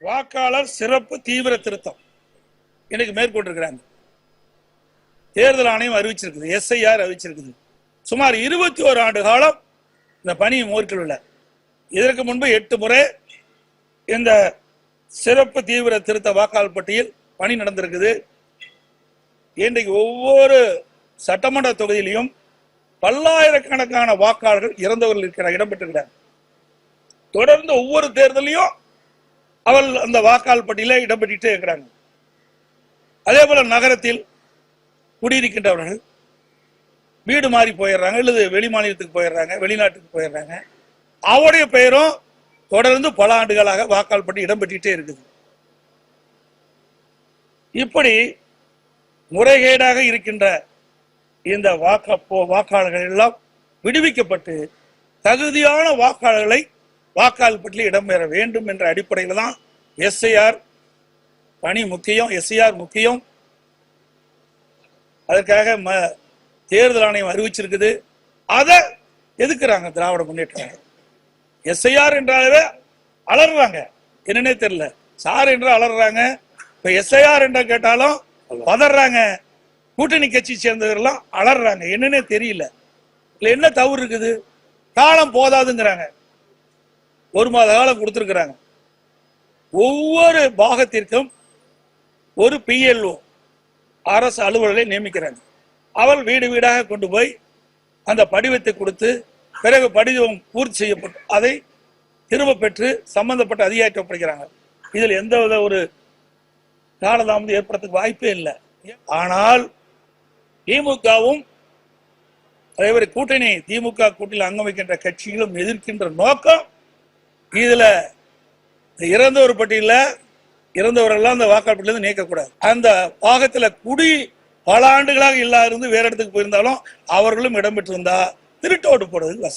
வாக்காளர் சிறப்பு தீவிர திருத்தம் இன்னைக்கு மேற்கொண்டிருக்கிறாங்க. தேர்தல் ஆணையம் அறிவிச்சிருக்குது, SIR அறிவிச்சிருக்குது. சுமார் 21 ஆண்டு காலம் இந்த பணி மேற்கொள்ள. இதற்கு முன்பு 8 முறை இந்த சிறப்பு தீவிர திருத்த வாக்காளர் பட்டியல் பணி நடந்திருக்குது. இன்றைக்கு ஒவ்வொரு சட்டமன்ற தொகுதியிலையும் பல்லாயிரக்கணக்கான வாக்காளர்கள் இறந்தவர்கள் இருக்கிற இடம்பெற்றிருக்கிறார். தொடர்ந்து ஒவ்வொரு தேர்தலையும் அவர்கள் அந்த வாக்காளர் பட்டியல இடம்பெற்றே இருக்கிறாங்க. அதே போல நகரத்தில் குடியிருக்கின்றவர்கள் வீடு மாறி போயிடுறாங்க, அல்லது வெளி மாநிலத்துக்கு போயிடுறாங்க, வெளிநாட்டுக்கு போயிடுறாங்க. அவருடைய பெயரும் தொடர்ந்து பல ஆண்டுகளாக வாக்காளர் பட்டியல் இடம்பெற்றே இருக்குது. இப்படி முறைகேடாக இருக்கின்ற இந்த வாக்காளர்கள் எல்லாம் விடுவிக்கப்பட்டு தகுதியான வாக்காளர்களை வாக்காளர் பட்டியலில் இடம்பெற வேண்டும் என்ற அடிப்படையில் தான் SIR பணி முக்கியம், SIR முக்கியம். அதற்காக தேர்தல் ஆணையம் அறிவிச்சிருக்குது. அதை எதுக்குறாங்க திராவிட முன்னேற்ற SIR என்றாலே அலறாங்க, என்னன்னே தெரியல. சார் என்று அலறாங்க, இப்ப SIR என்ற கேட்டாலும் பதறாங்க. கூட்டணி கட்சி சேர்ந்தவர்கள்லாம் அலறாங்க, என்னன்னே தெரியல. இல்ல என்ன தவறு இருக்குது? காலம் போதாதுங்கிறாங்க. 1 மாத காலம் கொடுத்திருக்கிறாங்க. ஒவ்வொரு பாகத்திற்கும் ஒரு PLO அரசு அலுவலரை நியமிக்கிறாங்க. அவள் வீடு வீடாக கொண்டு போய் அந்த படிவத்தை கொடுத்து, பிறகு படிவம் பூர்த்தி செய்யப்பட்டு அதை திரும்ப பெற்று சம்பந்தப்பட்ட அதிகாரிக்கு ஒப்படைக்கிறாங்க. இதில் எந்தவித ஒரு காலதாமதம் ஏற்படுறதுக்கு வாய்ப்பே இல்லை. ஆனால் திமுகவும் அதேபோல கூட்டணி திமுக கூட்டணியில் அங்கம் வைக்கின்ற கட்சிகளும் எதிர்க்கின்ற நோக்கம், இதுல இறந்தவர் பட்டியல இறந்தவர்கள் அந்த வாக்காளர் பட்டியல நீக்கக்கூடாது. அந்த பாகத்துல குடி பல ஆண்டுகளாக இல்லாத இருந்து வேற இடத்துக்கு போயிருந்தாலும் அவர்களும் இடம்பெற்றிருந்தா திருட்டு ஓட்டு போடுறதுக்கு வசதி.